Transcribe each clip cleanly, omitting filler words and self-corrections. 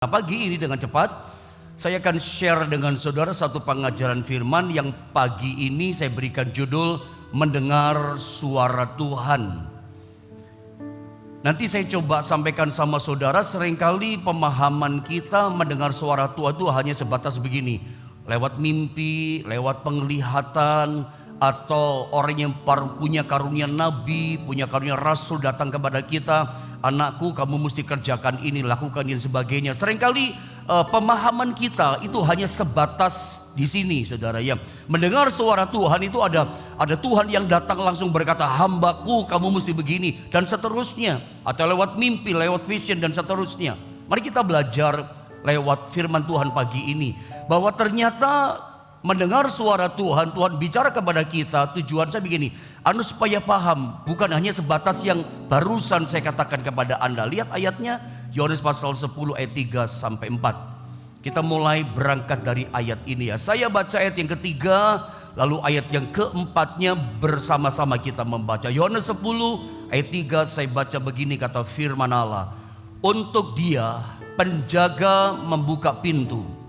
Pagi ini dengan cepat saya akan share dengan saudara satu pengajaran firman yang pagi ini saya berikan judul mendengar suara Tuhan. Nanti saya coba sampaikan sama saudara, seringkali pemahaman kita mendengar suara Tuhan itu hanya sebatas begini, lewat mimpi, lewat penglihatan, atau orang yang punya karunia nabi, punya karunia rasul datang kepada kita, anakku kamu mesti kerjakan ini, lakukan ini, sebagainya. Seringkali pemahaman kita itu hanya sebatas di sini, saudara ya. Mendengar suara Tuhan itu ada Tuhan yang datang langsung berkata, hambaku kamu mesti begini, dan seterusnya. Atau lewat mimpi, lewat vision, dan seterusnya. Mari kita belajar lewat firman Tuhan pagi ini, bahwa ternyata mendengar suara Tuhan, Tuhan bicara kepada kita, tujuan saya begini, supaya paham, bukan hanya sebatas yang barusan saya katakan kepada Anda. Lihat ayatnya, Yohanes pasal 10 ayat 3 sampai 4. Kita mulai berangkat dari ayat ini ya. Saya baca ayat yang ketiga, lalu ayat yang keempatnya bersama-sama kita membaca. Yohanes 10 ayat 3 saya baca begini, kata firman Allah. Untuk Dia penjaga membuka pintu,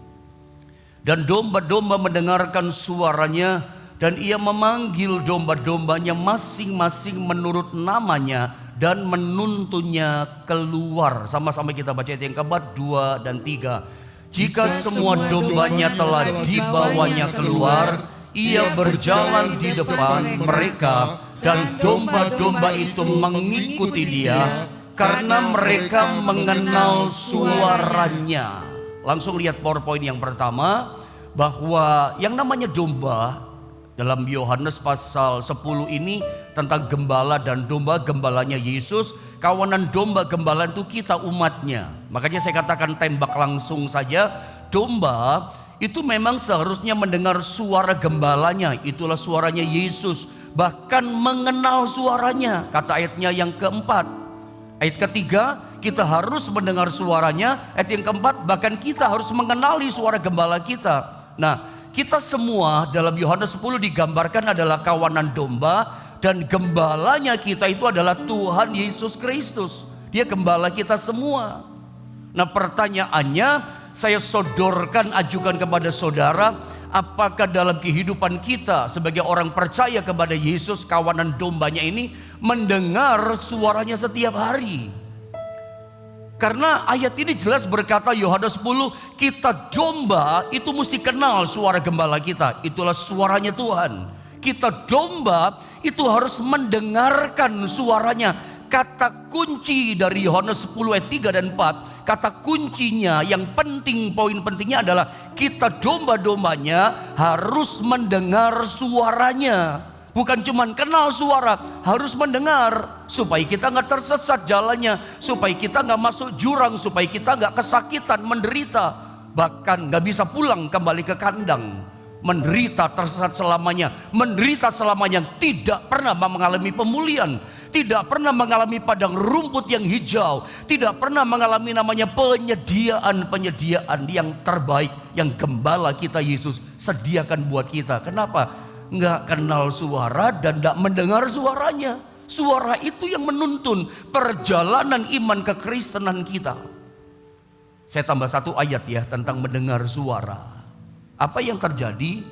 dan domba-domba mendengarkan suaranya, dan ia memanggil domba-dombanya masing-masing menurut namanya dan menuntunnya keluar. Sama-sama kita baca ayat yang keempat, 2 dan 3. Jika semua dombanya telah dibawanya keluar, ia berjalan di depan mereka, dan domba-domba itu mengikuti dia karena mereka mengenal suaranya. Langsung lihat PowerPoint yang pertama, bahwa yang namanya domba dalam Yohanes pasal 10 ini tentang gembala dan domba, gembalanya Yesus, kawanan domba gembala itu kita umatnya. Makanya saya katakan tembak langsung saja, domba itu memang seharusnya mendengar suara gembalanya, itulah suaranya Yesus, bahkan mengenal suaranya, kata ayatnya yang keempat. Ayat ketiga, kita harus mendengar suaranya. Ayat yang keempat, bahkan kita harus mengenali suara gembala kita. Nah, kita semua dalam Yohanes 10 digambarkan adalah kawanan domba, dan gembalanya kita itu adalah Tuhan Yesus Kristus. Dia gembala kita semua. Nah, pertanyaannya saya sodorkan, ajukan kepada saudara, apakah dalam kehidupan kita sebagai orang percaya kepada Yesus, kawanan dombanya ini, mendengar suaranya setiap hari? Karena ayat ini jelas berkata, Yohanes 10, kita domba itu mesti kenal suara gembala kita, itulah suaranya Tuhan. Kita domba itu harus mendengarkan suaranya. Kata kunci dari Yohanes 10 ayat 3 dan 4, kata kuncinya yang penting, poin pentingnya adalah kita domba-dombanya harus mendengar suaranya. Bukan cuma kenal suara, harus mendengar, supaya kita gak tersesat jalannya, supaya kita gak masuk jurang, supaya kita gak kesakitan, menderita, bahkan gak bisa pulang kembali ke kandang. Menderita tersesat selamanya, menderita selamanya, tidak pernah mengalami pemulihan, tidak pernah mengalami padang rumput yang hijau, tidak pernah mengalami namanya penyediaan yang terbaik yang gembala kita Yesus sediakan buat kita. Kenapa? Nggak kenal suara dan nggak mendengar suaranya. Suara itu yang menuntun perjalanan iman kekristenan kita. Saya tambah satu ayat ya tentang mendengar suara. Apa yang terjadi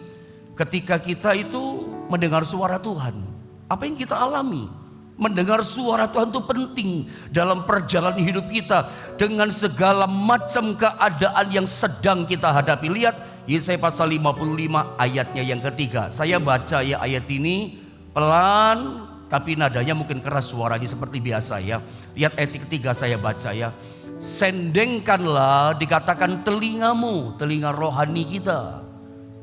ketika kita itu mendengar suara Tuhan? Apa yang kita alami? Mendengar suara Tuhan itu penting dalam perjalanan hidup kita dengan segala macam keadaan yang sedang kita hadapi. Lihat Yesaya pasal 55 ayatnya yang ketiga. Saya baca ya ayat ini pelan, tapi nadanya mungkin keras suaranya seperti biasa ya. Lihat ayat ketiga saya baca ya. Sendengkanlah, dikatakan telingamu, telinga rohani kita,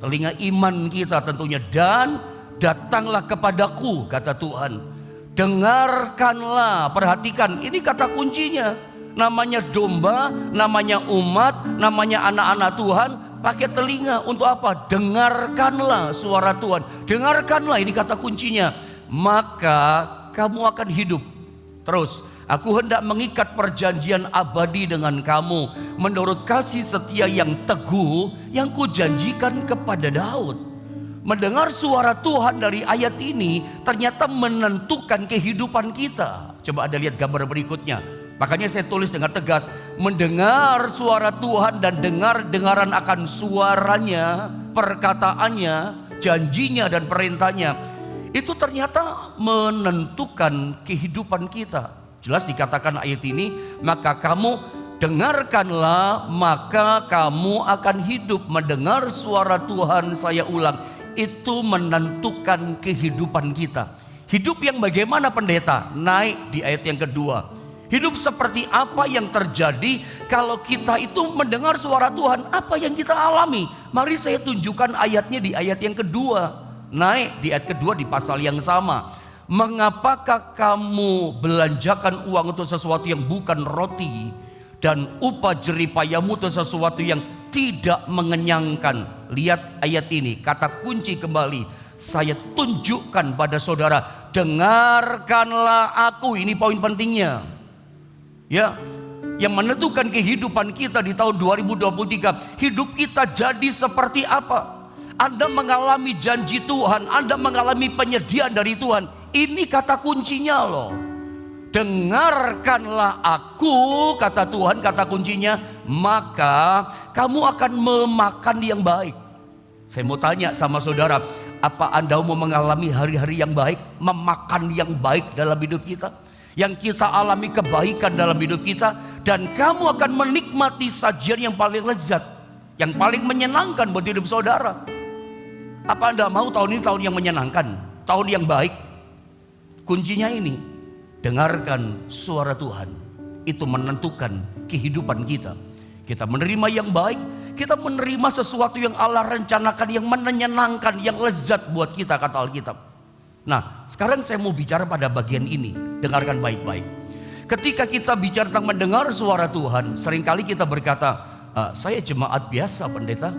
telinga iman kita tentunya, dan datanglah kepadaku, kata Tuhan. Dengarkanlah, perhatikan, ini kata kuncinya. Namanya domba, namanya umat, namanya anak-anak Tuhan, pakai telinga untuk apa? Dengarkanlah suara Tuhan. Dengarkanlah, ini kata kuncinya. Maka kamu akan hidup. Terus, aku hendak mengikat perjanjian abadi dengan kamu menurut kasih setia yang teguh yang kujanjikan kepada Daud. Mendengar suara Tuhan dari ayat ini ternyata menentukan kehidupan kita. Coba Anda lihat gambar berikutnya. Makanya saya tulis dengan tegas, mendengar suara Tuhan dan dengaran akan suaranya, perkataannya, janjinya dan perintahnya, itu ternyata menentukan kehidupan kita. Jelas dikatakan ayat ini, maka kamu dengarkanlah maka kamu akan hidup. Mendengar suara Tuhan, saya ulang, itu menentukan kehidupan kita. Hidup yang bagaimana pendeta? Naik di ayat yang kedua. Hidup seperti apa yang terjadi kalau kita itu mendengar suara Tuhan? Apa yang kita alami? Mari saya tunjukkan ayatnya di ayat yang kedua. Naik di ayat kedua di pasal yang sama. Mengapakah kamu belanjakan uang untuk sesuatu yang bukan roti, dan upah jeripayamu untuk sesuatu yang tidak mengenyangkan? Lihat ayat ini, kata kunci kembali. Saya tunjukkan pada saudara, dengarkanlah aku. Ini poin pentingnya. Ya, yang menentukan kehidupan kita di tahun 2023, hidup kita jadi seperti apa? Anda mengalami janji Tuhan, Anda mengalami penyediaan dari Tuhan. Ini kata kuncinya loh. Dengarkanlah aku, kata Tuhan, kata kuncinya, maka kamu akan memakan yang baik. Saya mau tanya sama saudara, apa Anda mau mengalami hari-hari yang baik, memakan yang baik dalam hidup kita? Yang kita alami kebaikan dalam hidup kita, dan kamu akan menikmati sajian yang paling lezat, yang paling menyenangkan buat hidup saudara. Apa Anda mau tahun ini tahun yang menyenangkan, tahun yang baik? Kuncinya ini, dengarkan suara Tuhan. Itu menentukan kehidupan kita. Kita menerima yang baik, kita menerima sesuatu yang Allah rencanakan, yang menyenangkan, yang lezat buat kita, kata Alkitab. Nah, sekarang saya mau bicara pada bagian ini. Dengarkan baik-baik. Ketika kita bicara tentang mendengar suara Tuhan, seringkali kita berkata, saya jemaat biasa pendeta,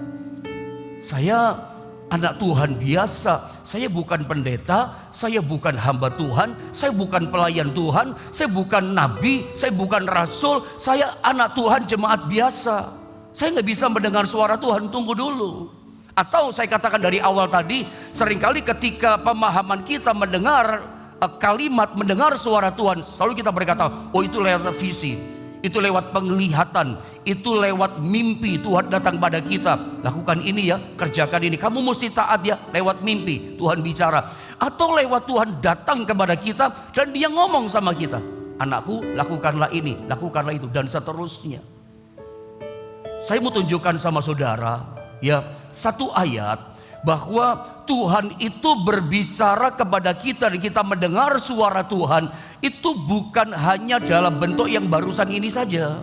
saya anak Tuhan biasa, saya bukan pendeta, saya bukan hamba Tuhan, saya bukan pelayan Tuhan, saya bukan nabi, saya bukan rasul, saya anak Tuhan jemaat biasa. Saya gak bisa mendengar suara Tuhan, tunggu dulu. Atau saya katakan dari awal tadi, seringkali ketika pemahaman kita mendengar kalimat, mendengar suara Tuhan, selalu kita berkata, oh itu lewat visi, itu lewat penglihatan, itu lewat mimpi. Tuhan datang pada kita, lakukan ini ya, kerjakan ini, kamu mesti taat ya, lewat mimpi Tuhan bicara. Atau lewat Tuhan datang kepada kita dan dia ngomong sama kita, anakku lakukanlah ini, lakukanlah itu, dan seterusnya. Saya mau tunjukkan sama saudara ya, satu ayat bahwa Tuhan itu berbicara kepada kita dan kita mendengar suara Tuhan itu bukan hanya dalam bentuk yang barusan ini saja.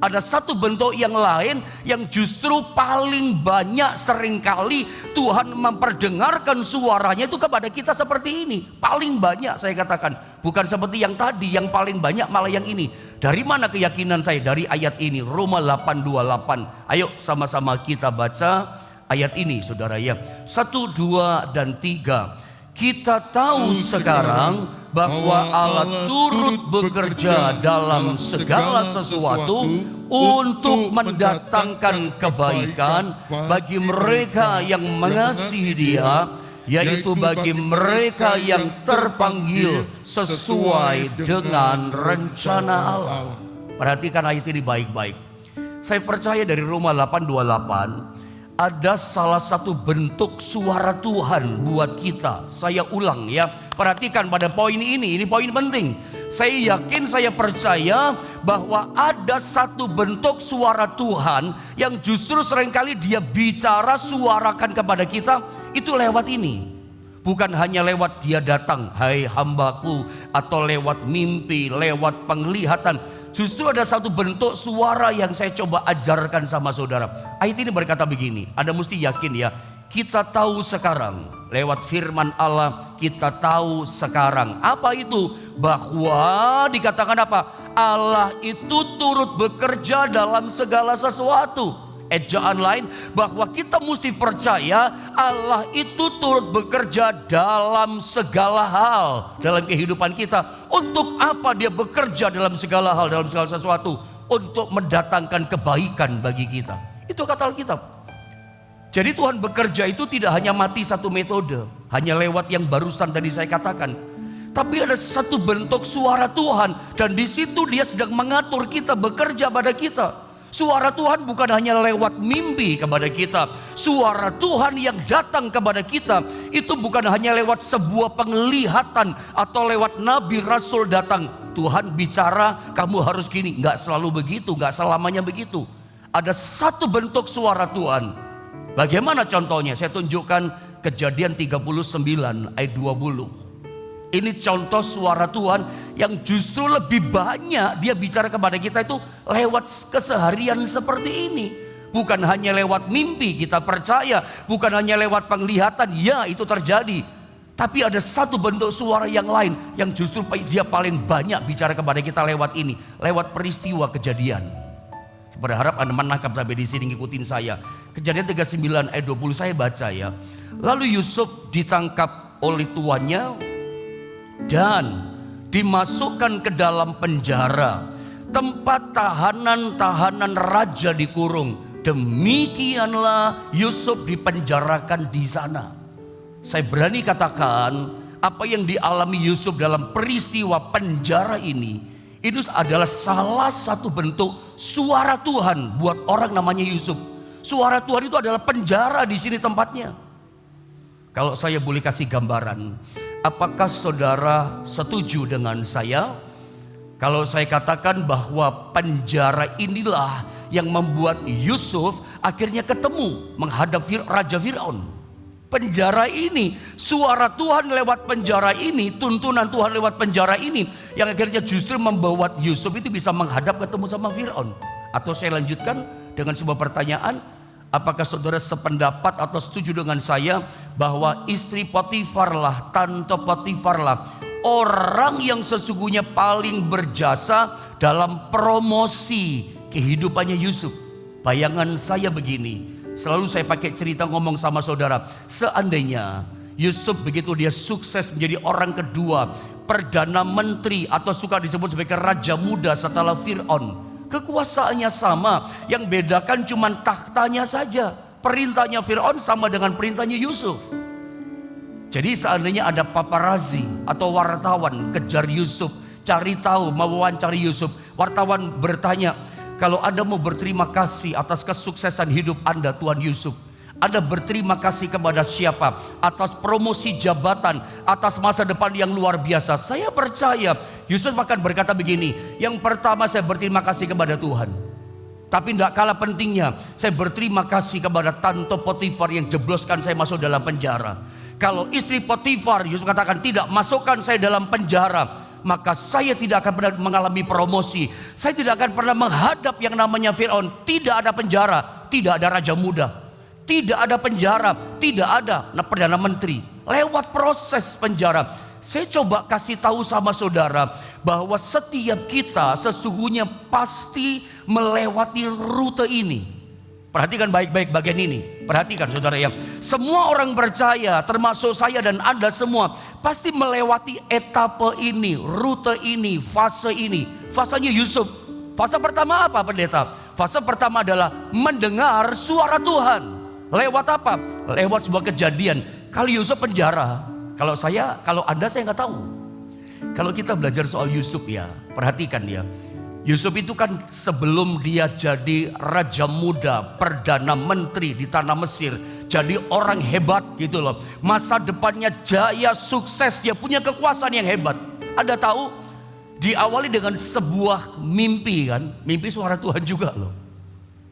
Ada satu bentuk yang lain yang justru paling banyak seringkali Tuhan memperdengarkan suaranya itu kepada kita seperti ini. Paling banyak saya katakan, bukan seperti yang tadi, yang paling banyak malah yang ini. Dari mana keyakinan saya? Dari ayat ini, Roma 8:28. Ayo sama-sama kita baca ayat ini saudara ya. 1, 2, dan 3. Kita tahu sekarang bahwa Allah turut bekerja dalam segala sesuatu untuk mendatangkan kebaikan bagi mereka yang mengasihi Dia, yaitu bagi mereka yang terpanggil sesuai dengan rencana Allah. Perhatikan ayat ini baik-baik. Saya percaya dari Roma 8:28 ada salah satu bentuk suara Tuhan buat kita. Saya ulang ya, perhatikan pada poin ini poin penting. Saya yakin, saya percaya bahwa ada satu bentuk suara Tuhan yang justru seringkali Dia bicara, suarakan kepada kita itu lewat ini. Bukan hanya lewat Dia datang, hai hambaku, atau lewat mimpi, lewat penglihatan. Justru ada satu bentuk suara yang saya coba ajarkan sama saudara. Ayat ini berkata begini, Anda mesti yakin ya, kita tahu sekarang. Lewat firman Allah kita tahu sekarang. Apa itu? Bahwa dikatakan apa? Allah itu turut bekerja dalam segala sesuatu. Ejaan lain, bahwa kita mesti percaya Allah itu turut bekerja dalam segala hal dalam kehidupan kita. Untuk apa Dia bekerja dalam segala hal, dalam segala sesuatu? Untuk mendatangkan kebaikan bagi kita. Itu kata Alkitab. Jadi Tuhan bekerja itu tidak hanya mati satu metode, hanya lewat yang barusan tadi saya katakan. Tapi ada satu bentuk suara Tuhan, dan di situ dia sedang mengatur kita, bekerja pada kita. Suara Tuhan bukan hanya lewat mimpi kepada kita. Suara Tuhan yang datang kepada kita itu bukan hanya lewat sebuah penglihatan atau lewat nabi rasul datang. Tuhan bicara, kamu harus gini. Enggak selalu begitu, enggak selamanya begitu. Ada satu bentuk suara Tuhan. Bagaimana contohnya? Saya tunjukkan Kejadian 39 ayat 20. Ini contoh suara Tuhan yang justru lebih banyak dia bicara kepada kita itu lewat keseharian seperti ini. Bukan hanya lewat mimpi kita percaya, bukan hanya lewat penglihatan, ya itu terjadi. Tapi ada satu bentuk suara yang lain yang justru dia paling banyak bicara kepada kita lewat ini, lewat peristiwa kejadian. Saya berharap Anda menangkap sampai di sini, ngikutin saya. Kejadian 39 ayat 20 saya baca ya. Lalu Yusuf ditangkap oleh tuannya dan dimasukkan ke dalam penjara, tempat tahanan-tahanan raja dikurung. Demikianlah Yusuf dipenjarakan di sana. Saya berani katakan apa yang dialami Yusuf dalam peristiwa penjara ini adalah salah satu bentuk suara Tuhan buat orang namanya Yusuf. Suara Tuhan itu adalah penjara di sini tempatnya. Kalau saya boleh kasih gambaran, apakah saudara setuju dengan saya kalau saya katakan bahwa penjara inilah yang membuat Yusuf akhirnya ketemu menghadap Raja Firaun? Penjara ini, suara Tuhan lewat penjara ini, tuntunan Tuhan lewat penjara ini yang akhirnya justru membawa Yusuf itu bisa menghadap ketemu sama Firaun. Atau saya lanjutkan dengan sebuah pertanyaan, apakah saudara sependapat atau setuju dengan saya bahwa istri Potifar lah, tante Potifar lah, orang yang sesungguhnya paling berjasa dalam promosi kehidupannya Yusuf? Bayangan saya begini, selalu saya pakai cerita ngomong sama saudara, seandainya Yusuf begitu dia sukses menjadi orang kedua, perdana menteri atau suka disebut sebagai raja muda setelah Firaun. Kekuasaannya sama, yang bedakan cuma tahtanya saja. Perintahnya Firaun sama dengan perintahnya Yusuf. Jadi seandainya ada paparazzi atau wartawan kejar Yusuf, cari tahu, mewawancari Yusuf, wartawan bertanya, kalau Anda mau berterima kasih atas kesuksesan hidup Anda Tuan Yusuf, Anda berterima kasih kepada siapa? Atas promosi jabatan, atas masa depan yang luar biasa. Saya percaya Yusuf akan berkata begini, yang pertama saya berterima kasih kepada Tuhan. Tapi tidak kalah pentingnya, saya berterima kasih kepada tante Potifar yang jebloskan saya masuk dalam penjara. Kalau istri Potifar, Yusuf katakan, tidak masukkan saya dalam penjara, maka saya tidak akan pernah mengalami promosi. Saya tidak akan pernah menghadap yang namanya Firaun. Tidak ada penjara, tidak ada raja muda, tidak ada penjara, tidak ada perdana menteri. Lewat proses penjara, saya coba kasih tahu sama saudara bahwa setiap kita sesungguhnya pasti melewati rute ini. Perhatikan baik-baik bagian ini. Perhatikan saudara ya. Semua orang percaya, termasuk saya dan Anda semua, pasti melewati etape ini, rute ini, fase ini. Fasenya Yusuf. Fase pertama apa pendeta? Fase pertama adalah mendengar suara Tuhan. Lewat apa? Lewat sebuah kejadian. Kalau Yusuf penjara, kalau Anda saya nggak tahu. Kalau kita belajar soal Yusuf ya, perhatikan ya. Yusuf itu kan sebelum dia jadi raja muda, perdana menteri di tanah Mesir, jadi orang hebat gitu loh. Masa depannya jaya, sukses, dia punya kekuasaan yang hebat. Anda tahu, diawali dengan sebuah mimpi kan, mimpi suara Tuhan juga loh.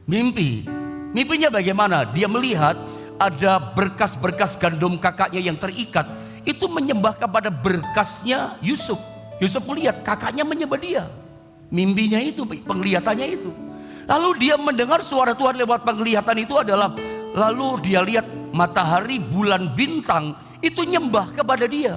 Mimpinya bagaimana? Dia melihat ada berkas-berkas gandum kakaknya yang terikat, itu menyembah kepada berkasnya Yusuf. Yusuf melihat kakaknya menyembah dia. Mimpinya itu, penglihatannya itu. Lalu dia mendengar suara Tuhan lewat penglihatan itu adalah, lalu dia lihat matahari, bulan, bintang itu nyembah kepada dia.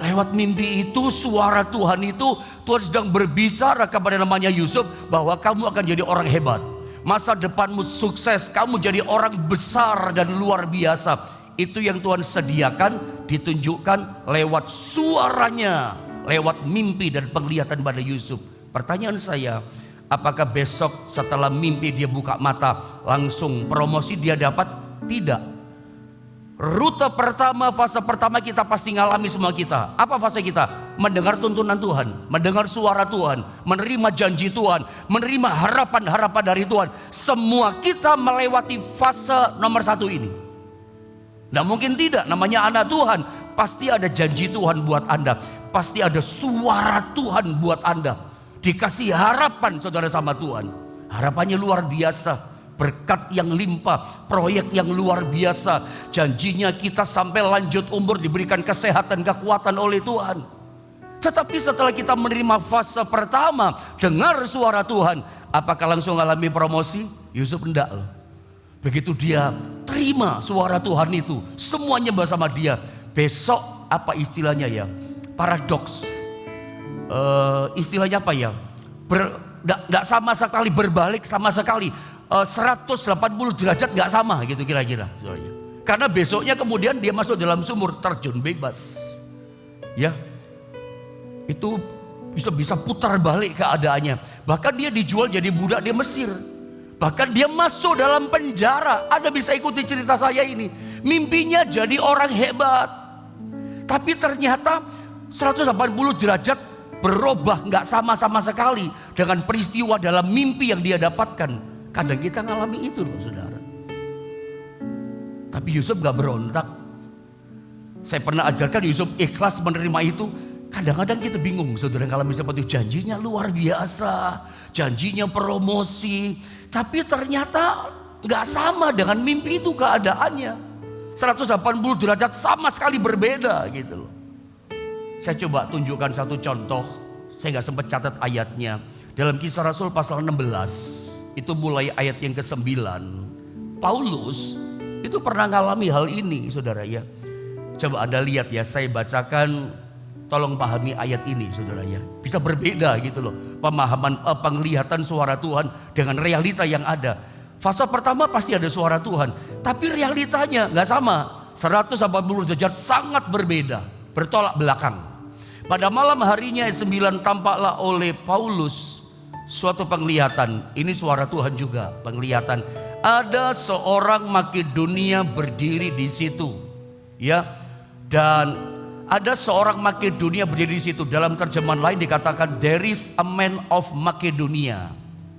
Lewat mimpi itu, suara Tuhan itu, Tuhan sedang berbicara kepada namanya Yusuf bahwa kamu akan jadi orang hebat. Masa depanmu sukses, kamu jadi orang besar dan luar biasa. Itu yang Tuhan sediakan, ditunjukkan lewat suaranya, lewat mimpi dan penglihatan pada Yusuf. Pertanyaan saya, apakah besok setelah mimpi dia buka mata langsung promosi dia dapat? Tidak. Rute pertama, fase pertama kita pasti ngalami semua kita. Apa fase kita? Mendengar tuntunan Tuhan, mendengar suara Tuhan, menerima janji Tuhan, menerima harapan-harapan dari Tuhan. Semua kita melewati fase nomor 1 ini. Nah mungkin tidak, namanya anak Tuhan. Pasti ada janji Tuhan buat Anda. Pasti ada suara Tuhan buat Anda. Dikasih harapan saudara sama Tuhan. Harapannya luar biasa. Berkat yang limpah, proyek yang luar biasa. Janjinya kita sampai lanjut umur diberikan kesehatan, kekuatan oleh Tuhan. Tetapi setelah kita menerima fase pertama, dengar suara Tuhan, apakah langsung alami promosi? Yusuf enggak loh. Begitu dia terima suara Tuhan itu, semuanya bersama dia. Besok apa istilahnya ya? Paradoks. Istilahnya apa ya? Enggak sama sekali, berbalik sama sekali. 180 derajat gak sama gitu kira-kira. Karena besoknya kemudian dia masuk dalam sumur, terjun bebas. Ya, itu bisa putar balik keadaannya. Bahkan dia dijual jadi budak di Mesir. Bahkan dia masuk dalam penjara. Anda bisa ikuti cerita saya ini. Mimpinya jadi orang hebat. Tapi ternyata 180 derajat berubah, gak sama-sama sekali dengan peristiwa dalam mimpi yang dia dapatkan. Kadang kita ngalami itu loh saudara. Tapi Yusuf gak berontak. Saya pernah ajarkan Yusuf ikhlas menerima itu. Kadang-kadang kita bingung saudara ngalami seperti itu. Janjinya luar biasa, janjinya promosi. Tapi ternyata gak sama dengan mimpi itu keadaannya. 180 derajat sama sekali berbeda gitu loh. Saya coba tunjukkan satu contoh. Saya gak sempat catat ayatnya. Dalam Kisah Rasul pasal 16. Itu mulai ayat yang ke-9. Paulus itu pernah ngalami hal ini saudara ya. Coba Anda lihat ya, saya bacakan, tolong pahami ayat ini saudara ya. Bisa berbeda gitu loh pemahaman, penglihatan suara Tuhan dengan realita yang ada. Fase pertama pasti ada suara Tuhan, tapi realitanya gak sama. 180 derajat sangat berbeda, bertolak belakang. Pada malam harinya ayat 9 tampaklah oleh Paulus suatu penglihatan. Ini suara Tuhan juga, penglihatan. Ada seorang Makedonia berdiri di situ, ya. Dan ada seorang Makedonia berdiri di situ. Dalam terjemahan lain dikatakan there is a man of Makedonia,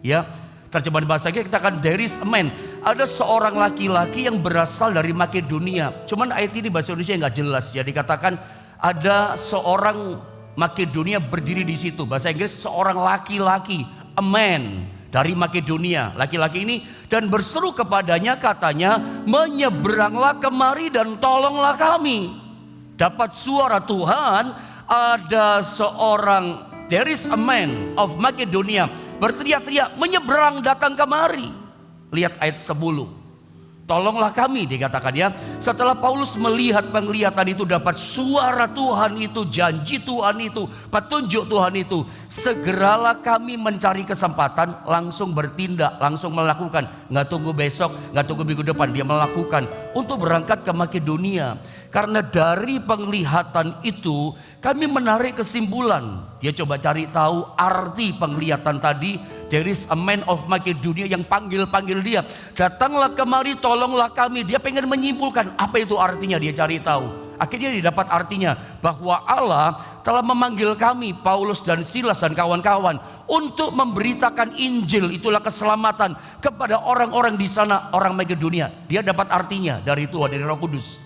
ya. Terjemahan bahasa kita katakan there is a man. Ada seorang laki-laki yang berasal dari Makedonia. Cuman ayat ini bahasa Indonesia nggak jelas ya. Dikatakan ada seorang Makedonia berdiri di situ. Bahasa Inggris seorang laki-laki, a man dari Makedonia, laki-laki ini, dan berseru kepadanya, katanya, menyeberanglah kemari dan tolonglah kami. Dapat suara Tuhan, ada seorang, there is a man of Makedonia, berteriak-teriak, menyeberang datang kemari. Lihat ayat 10. Tolonglah kami dikatakan ya. Setelah Paulus melihat penglihatan itu, dapat suara Tuhan itu, janji Tuhan itu, petunjuk Tuhan itu, segeralah kami mencari kesempatan, langsung bertindak, langsung melakukan. Nggak tunggu besok, nggak tunggu minggu depan, dia melakukan untuk berangkat ke Makedonia. Karena dari penglihatan itu kami menarik kesimpulan. Dia coba cari tahu arti penglihatan tadi. There is a man of Makedonia yang panggil-panggil dia. Datanglah kemari, tolonglah kami. Dia pengen menyimpulkan apa itu artinya, dia cari tahu. Akhirnya dia dapat artinya bahwa Allah telah memanggil kami, Paulus dan Silas dan kawan-kawan, untuk memberitakan Injil, itulah keselamatan, kepada orang-orang di sana, orang Makedonia. Dia dapat artinya dari Tuhan, dari Roh Kudus.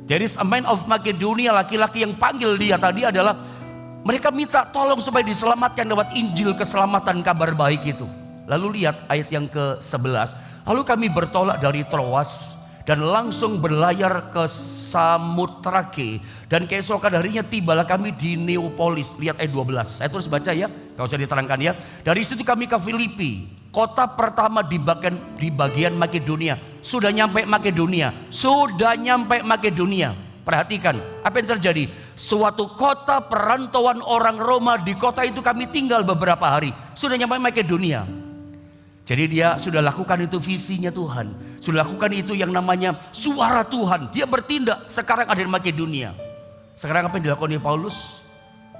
There is a man of Makedonia, laki-laki yang panggil dia tadi adalah mereka minta tolong supaya diselamatkan lewat Injil keselamatan, kabar baik itu. Lalu lihat ayat yang ke-11. Lalu kami bertolak dari Troas dan langsung berlayar ke Samotrake. Dan keesokan harinya tibalah kami di Neapolis. Lihat ayat 12. Saya terus baca ya, kalau saya diterangkan ya. Dari situ kami ke Filipi, kota pertama di bagian Makedonia. Sudah nyampe Makedonia. Perhatikan apa yang terjadi. Suatu kota perantauan orang Roma, di kota itu kami tinggal beberapa hari. Sudah nyampe Makedonia. Jadi dia sudah lakukan itu visinya Tuhan. Sudah lakukan itu yang namanya suara Tuhan. Dia bertindak, sekarang ada di Makedonia. Sekarang apa yang dilakukan oleh Paulus?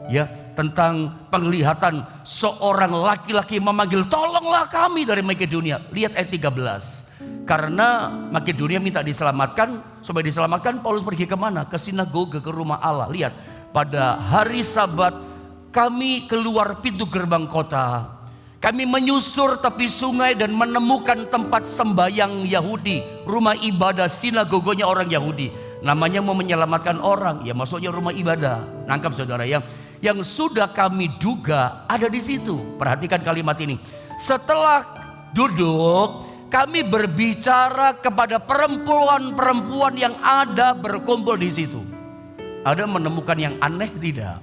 Ya, tentang penglihatan seorang laki-laki memanggil, tolonglah kami dari Makedonia. Lihat ayat 13. Karena Makedonia minta diselamatkan, supaya diselamatkan, Paulus pergi kemana? Ke sinagoga, ke rumah Allah. Lihat, pada hari Sabat kami keluar pintu gerbang kota. Kami menyusur tepi sungai dan menemukan tempat sembayang Yahudi, rumah ibadah sinagogonya orang Yahudi. Namanya mau menyelamatkan orang, ya maksudnya rumah ibadah. Nangkap saudara ya? Yang sudah kami duga ada di situ. Perhatikan kalimat ini. Setelah duduk, kami berbicara kepada perempuan-perempuan yang ada berkumpul di situ. Ada menemukan yang aneh tidak?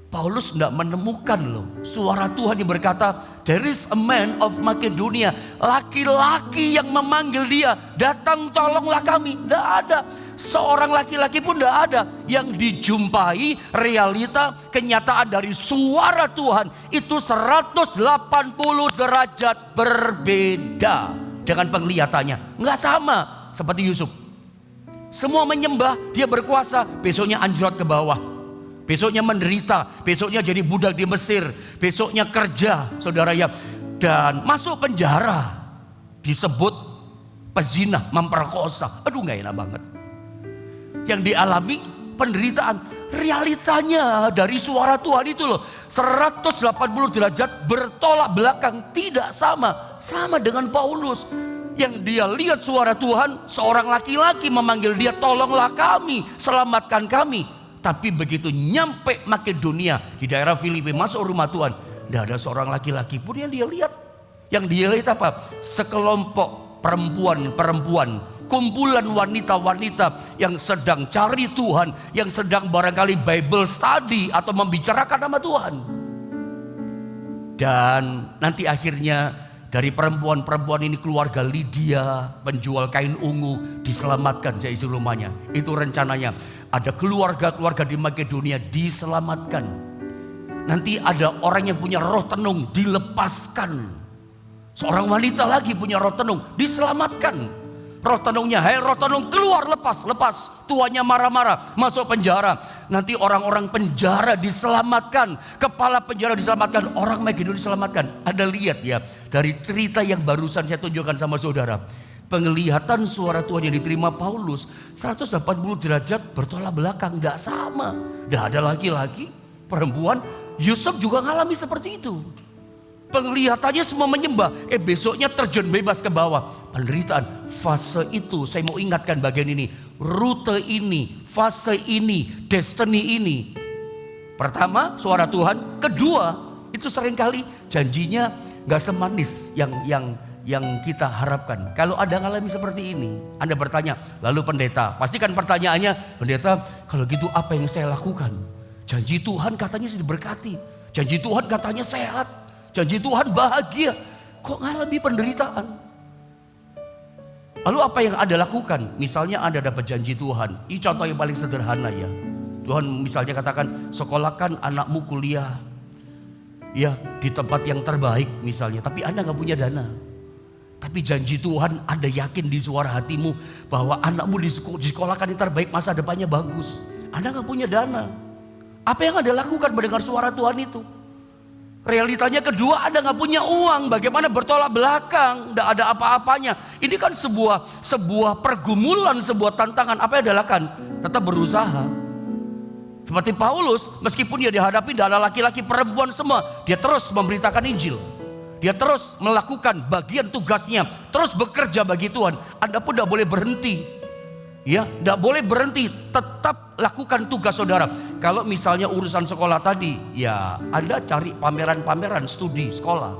Paulus tidak menemukan loh suara Tuhan yang berkata, there is a man of Makedonia, laki-laki yang memanggil dia, datang tolonglah kami. Tidak ada, seorang laki-laki pun tidak ada. Yang dijumpai realita kenyataan dari suara Tuhan itu 180 derajat berbeda dengan penglihatannya. Nggak sama seperti Yusuf. Semua menyembah, dia berkuasa, besoknya anjlok ke bawah. Besoknya menderita, besoknya jadi budak di Mesir, besoknya kerja, saudara ya, dan masuk penjara, disebut pezina, memperkosa. Aduh, nggak enak banget. Yang dialami penderitaan, realitanya dari suara Tuhan itu loh, 180 derajat bertolak belakang, tidak sama dengan Paulus. Yang dia lihat suara Tuhan, seorang laki-laki memanggil dia, tolonglah kami, selamatkan kami. Tapi begitu nyampe Makedonia, di daerah Filipi, masuk rumah Tuhan, tidak ada seorang laki-laki pun yang dia lihat. Yang dia lihat apa? Sekelompok perempuan-perempuan, kumpulan wanita-wanita yang sedang cari Tuhan, yang sedang barangkali Bible study atau membicarakan nama Tuhan. Dan nanti akhirnya dari perempuan-perempuan ini keluarga Lydia, penjual kain ungu, diselamatkan dari isi rumahnya. Itu rencananya. Ada keluarga-keluarga di Makedonia diselamatkan. Nanti ada orang yang punya roh tenung dilepaskan. Seorang wanita lagi punya roh tenung diselamatkan. Roh tenungnya, hai roh tenung keluar, lepas. Tuannya marah-marah, masuk penjara. Nanti orang-orang penjara diselamatkan. Kepala penjara diselamatkan, orang Makedonia diselamatkan. Ada lihat ya, dari cerita yang barusan saya tunjukkan sama saudara. Penglihatan suara Tuhan yang diterima Paulus 180 derajat bertolak belakang, gak sama. Gak ada laki-laki, perempuan. Yusuf juga ngalami seperti itu. Penglihatannya semua menyembah, besoknya terjun bebas ke bawah. Penderitaan, fase itu saya mau ingatkan bagian ini. Rute ini, fase ini, destiny ini. Pertama suara Tuhan, kedua itu seringkali janjinya gak semanis yang kita harapkan. Kalau ada ngalami seperti ini, Anda bertanya, lalu pendeta, pastikan pertanyaannya, pendeta, kalau gitu apa yang saya lakukan? Janji Tuhan katanya diberkati, janji Tuhan katanya sehat, janji Tuhan bahagia, kok ngalami penderitaan? Lalu apa yang Anda lakukan? Misalnya Anda dapat janji Tuhan, ini contoh yang paling sederhana ya. Tuhan misalnya katakan, sekolahkan anakmu kuliah, ya di tempat yang terbaik misalnya, tapi Anda gak punya dana. Tapi janji Tuhan, Anda yakin di suara hatimu bahwa anakmu disekolahkan yang terbaik, masa depannya bagus. Anda gak punya dana. Apa yang Anda lakukan mendengar suara Tuhan itu? Realitanya kedua, Anda gak punya uang. Bagaimana bertolak belakang? Tidak ada apa-apanya. Ini kan sebuah pergumulan, sebuah tantangan. Apa yang Anda lakukan? Tetap berusaha. Seperti Paulus, meskipun dia dihadapi tidak ada laki-laki, perempuan semua, dia terus memberitakan Injil. Dia terus melakukan bagian tugasnya, terus bekerja bagi Tuhan. Anda pun tidak boleh berhenti. Ya, tidak boleh berhenti, tetap lakukan tugas saudara. Kalau misalnya urusan sekolah tadi, ya Anda cari pameran-pameran studi sekolah.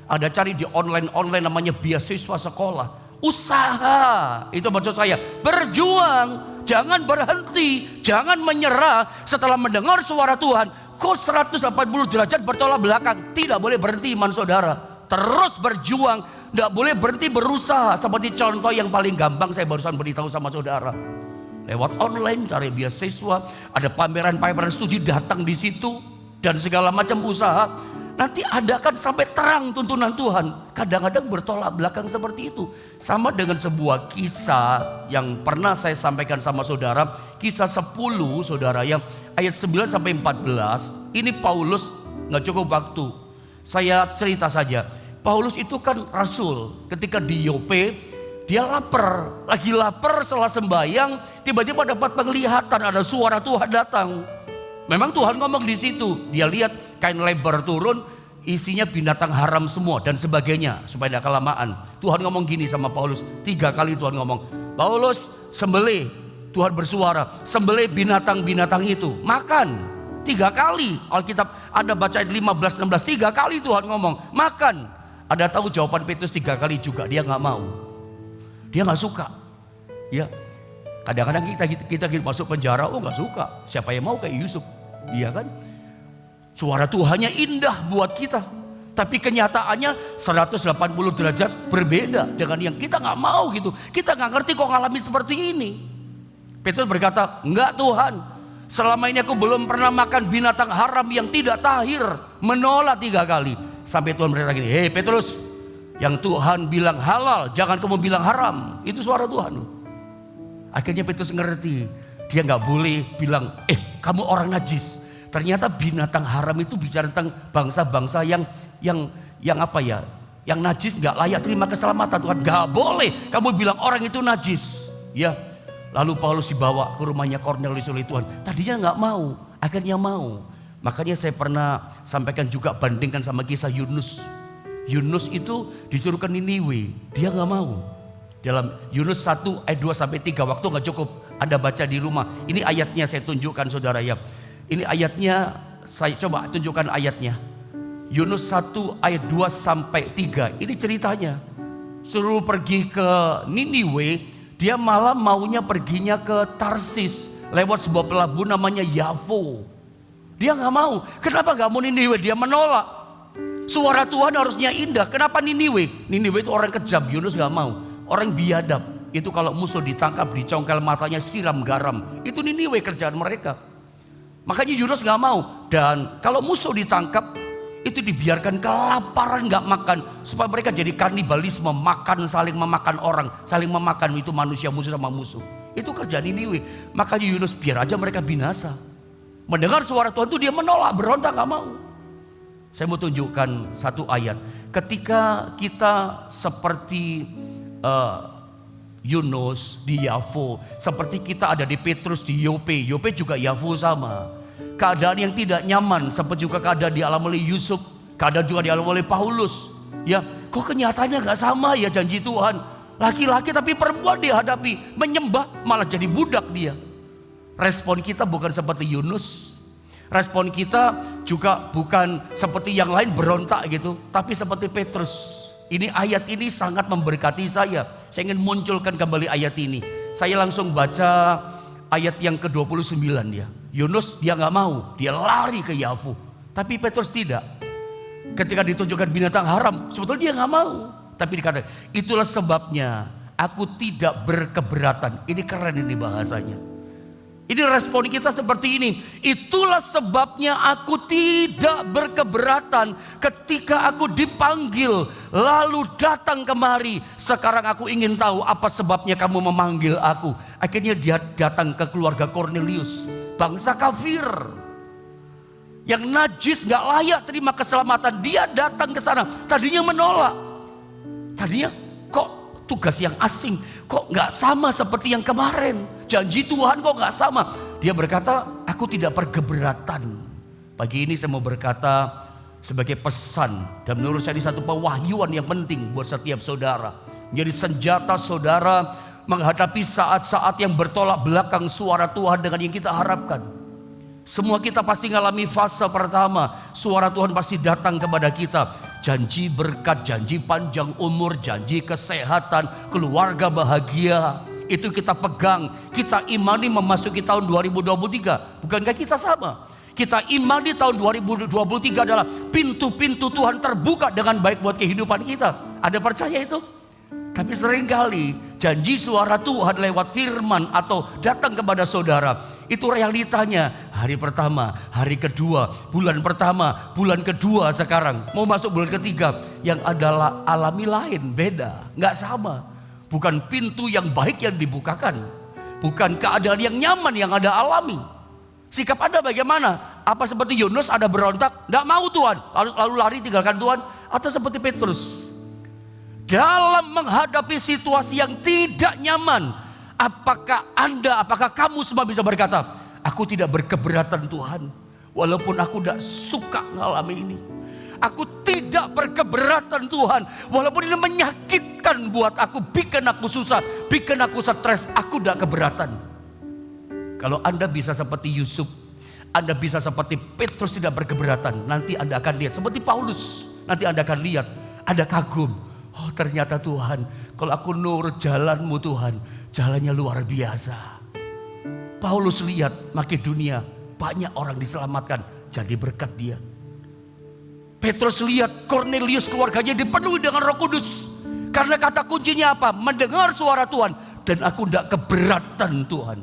Anda cari di online namanya beasiswa sekolah. Usaha, itu maksud saya, berjuang, jangan berhenti, jangan menyerah setelah mendengar suara Tuhan. Kok 180 derajat bertolak belakang? Tidak boleh berhenti iman saudara. Terus berjuang, tidak boleh berhenti berusaha. Seperti contoh yang paling gampang saya barusan beritahu sama saudara. Lewat online cari beasiswa, ada pameran-pameran studi, datang di situ dan segala macam usaha. Nanti Anda akan sampai terang tuntunan Tuhan. Kadang-kadang bertolak belakang seperti itu. Sama dengan sebuah kisah yang pernah saya sampaikan sama saudara. Kisah 10 saudara, yang ayat 9 sampai 14. Ini Paulus, gak cukup waktu, saya cerita saja. Paulus itu kan rasul. Ketika di Yope, Dia lapar, lagi lapar setelah sembahyang, tiba-tiba dapat penglihatan, ada suara Tuhan datang. Memang Tuhan ngomong di situ. Dia lihat kain lebar turun, isinya binatang haram semua dan sebagainya, supaya tidak kelamaan. Tuhan ngomong gini sama Paulus, 3 kali Tuhan ngomong, Paulus sembelih. Tuhan bersuara, sembelih binatang-binatang itu, makan. 3 kali. Alkitab ada baca ayat 15, 16, 3 kali Tuhan ngomong, makan. Ada tahu jawaban Petrus 3 kali juga, dia nggak mau. Dia nggak suka. Ya, kadang-kadang kita masuk penjara, oh nggak suka. Siapa yang mau kayak Yusuf, iya kan? Suara Tuhannya indah buat kita, tapi kenyataannya 180 derajat berbeda dengan yang kita nggak mau gitu. Kita nggak ngerti kok ngalami seperti ini. Petrus berkata, enggak Tuhan, selama ini aku belum pernah makan binatang haram yang tidak tahir. Menolak 3 kali. Sampai Tuhan berkata gini, hei Petrus, yang Tuhan bilang halal, jangan kamu bilang haram. Itu suara Tuhan. Akhirnya Petrus ngerti, dia nggak boleh bilang, kamu orang najis. Ternyata binatang haram itu bicara tentang bangsa-bangsa yang apa ya, yang najis, nggak layak terima keselamatan Tuhan. Nggak boleh kamu bilang orang itu najis. Ya, lalu Paulus dibawa ke rumahnya Kornelius oleh Tuhan. Tadinya nggak mau, akhirnya mau. Makanya saya pernah sampaikan juga, bandingkan sama kisah Yunus. Yunus itu disuruh ke Niniwe, dia nggak mau. Dalam Yunus 1 ayat 2 sampai 3, waktu nggak cukup, Anda baca di rumah. Ini ayatnya saya tunjukkan saudara ya. Ini ayatnya, saya coba tunjukkan ayatnya. Yunus 1 ayat 2 sampai 3. Ini ceritanya. Suruh pergi ke Niniwe, dia malah maunya perginya ke Tarsis lewat sebuah pelabuhan namanya Yafo. Dia nggak mau. Kenapa nggak mau Niniwe? Dia menolak. Suara Tuhan harusnya indah. Kenapa Niniwe? Niniwe itu orang kejam. Yunus nggak mau. Orang biadab. Itu kalau musuh ditangkap, dicongkel matanya, siram garam. Itu Niniwe kerjaan mereka. Makanya Yunus nggak mau. Dan kalau musuh ditangkap, itu dibiarkan kelaparan, nggak makan, supaya mereka jadi kanibalisme, makan, saling memakan orang, saling memakan itu manusia, musuh sama musuh. Itu kerjaan Niniwe. Makanya Yunus biar aja mereka binasa. Mendengar suara Tuhan itu dia menolak, berontak, nggak mau. Saya mau tunjukkan satu ayat. Ketika kita seperti Yunus di Yafo, seperti kita ada di Petrus di Yope. Yope juga Yafo sama. Keadaan yang tidak nyaman, seperti juga keadaan dialami oleh Yusuf, keadaan juga dialami oleh Paulus. Ya, kok kenyataannya nggak sama ya janji Tuhan. Laki-laki tapi perempuan dihadapi, menyembah malah jadi budak dia. Respon kita bukan seperti Yunus. Respon kita juga bukan seperti yang lain berontak gitu, tapi seperti Petrus. Ini ayat ini sangat memberkati saya. Saya ingin munculkan kembali ayat ini. Saya langsung baca ayat yang ke-29 ya. Yunus dia nggak mau, dia lari ke Yafo. Tapi Petrus tidak. Ketika ditunjukkan binatang haram, sebetulnya dia nggak mau. Tapi dikatakan, itulah sebabnya aku tidak berkeberatan. Ini keren ini bahasanya. Ini respon kita seperti ini. Itulah sebabnya aku tidak berkeberatan ketika aku dipanggil lalu datang kemari. Sekarang aku ingin tahu apa sebabnya kamu memanggil aku. Akhirnya dia datang ke keluarga Kornelius, bangsa kafir yang najis, gak layak terima keselamatan. Dia datang ke sana. Tadinya menolak. Tadinya kok tugas yang asing, kok gak sama seperti yang kemarin. Janji Tuhan kok gak sama. Dia berkata, aku tidak berkeberatan. Pagi ini saya mau berkata sebagai pesan, dan menurut saya ini satu pewahyuan yang penting buat setiap saudara. Menjadi senjata saudara menghadapi saat-saat yang bertolak belakang suara Tuhan dengan yang kita harapkan. Semua kita pasti ngalami fase pertama, suara Tuhan pasti datang kepada kita. Janji berkat, janji panjang umur, janji kesehatan, keluarga bahagia. Itu kita pegang, kita imani memasuki tahun 2023. Bukankah kita sama? Kita imani tahun 2023 adalah pintu-pintu Tuhan terbuka dengan baik buat kehidupan kita. Ada percaya itu? Tapi seringkali janji suara Tuhan lewat firman atau datang kepada saudara, itu realitanya hari pertama, hari kedua, bulan pertama, bulan kedua, sekarang mau masuk bulan ketiga, yang adalah alami lain, beda, nggak sama. Bukan pintu yang baik yang dibukakan, bukan keadaan yang nyaman yang ada alami. Sikap Anda bagaimana? Apa seperti Yunus ada berontak, nggak mau Tuhan, lalu lari tinggalkan Tuhan, atau seperti Petrus? dalam menghadapi situasi yang tidak nyaman, apakah kamu semua bisa berkata, aku tidak berkeberatan Tuhan, walaupun aku tidak suka ngalami ini. Aku tidak berkeberatan Tuhan, walaupun ini menyakitkan buat aku, bikin aku susah, bikin aku stres, aku tidak keberatan. Kalau Anda bisa seperti Yusuf, Anda bisa seperti Petrus tidak berkeberatan, nanti Anda akan lihat seperti Paulus. Nanti Anda akan lihat, Anda kagum. Oh ternyata Tuhan, kalau aku nurut jalanmu Tuhan, jalannya luar biasa. Paulus lihat Makedonia, banyak orang diselamatkan, jadi berkat dia. Petrus lihat Cornelius keluarganya dipenuhi dengan Roh Kudus. Karena kata kuncinya apa? Mendengar suara Tuhan. Dan aku tidak keberatan Tuhan.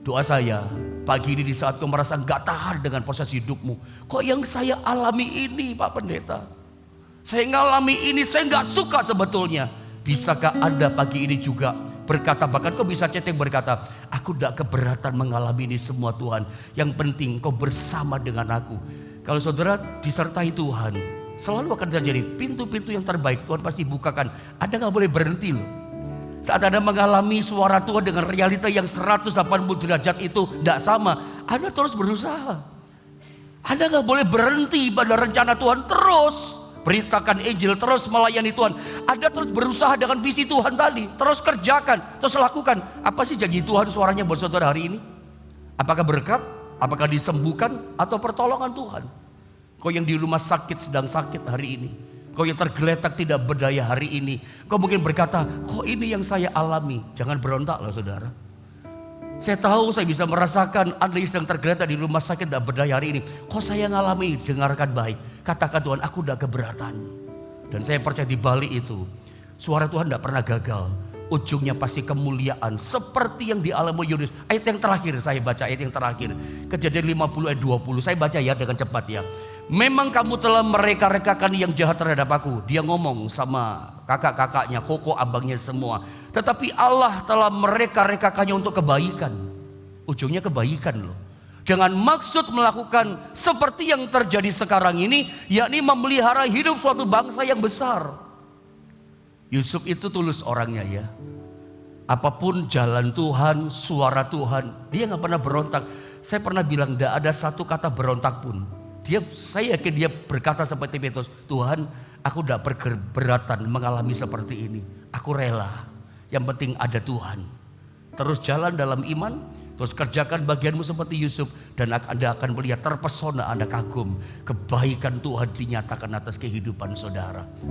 Doa saya pagi ini di saat kau merasa gak tahan dengan proses hidupmu. Kok yang saya alami ini Pak Pendeta? Saya ngalami ini, saya gak suka sebetulnya. Bisakah Anda pagi ini juga berkata, bahkan kau bisa chatting berkata, aku tidak keberatan mengalami ini semua Tuhan. Yang penting kau bersama dengan aku. Kalau saudara disertai Tuhan, selalu akan terjadi pintu-pintu yang terbaik Tuhan pasti bukakan. Anda gak boleh berhenti loh. Saat Anda mengalami suara Tuhan dengan realita yang 180 derajat itu tidak sama, Anda terus berusaha. Anda gak boleh berhenti pada rencana Tuhan, terus beritakan Injil, terus melayani Tuhan. Anda terus berusaha dengan visi Tuhan tadi, terus kerjakan, terus lakukan. Apa sih janji Tuhan suaranya buat saudara hari ini? Apakah berkat? Apakah disembuhkan atau pertolongan Tuhan? Kau yang di rumah sakit sedang sakit hari ini, kau yang tergeletak tidak berdaya hari ini, kau mungkin berkata, kok ini yang saya alami? Jangan berontaklah saudara. Saya tahu, saya bisa merasakan Anda yang sedang tergeletak di rumah sakit tidak berdaya hari ini. Kok saya ngalami? Dengarkan baik. Katakan Tuhan, aku udah keberatan. Dan saya percaya di balik itu, suara Tuhan tidak pernah gagal. Ujungnya pasti kemuliaan seperti yang dialami Yunus. Ayat yang terakhir saya baca, ayat yang terakhir. Kejadian 50 ayat 20. Saya baca ya dengan cepat ya. Memang kamu telah mereka-rekakan yang jahat terhadap aku. Dia ngomong sama kakak-kakaknya, koko abangnya semua. Tetapi Allah telah mereka-rekakannya untuk kebaikan. Ujungnya kebaikan loh. Dengan maksud melakukan seperti yang terjadi sekarang ini, yakni memelihara hidup suatu bangsa yang besar. Yusuf itu tulus orangnya ya. Apapun jalan Tuhan, suara Tuhan, dia gak pernah berontak. Saya pernah bilang tidak ada satu kata berontak pun. Saya yakin dia berkata seperti Petrus, Tuhan aku tidak berkeberatan mengalami seperti ini. Aku rela, yang penting ada Tuhan. Terus jalan dalam iman, terus kerjakan bagianmu seperti Yusuf. Dan Anda akan melihat terpesona, Anda kagum. Kebaikan Tuhan dinyatakan atas kehidupan saudara.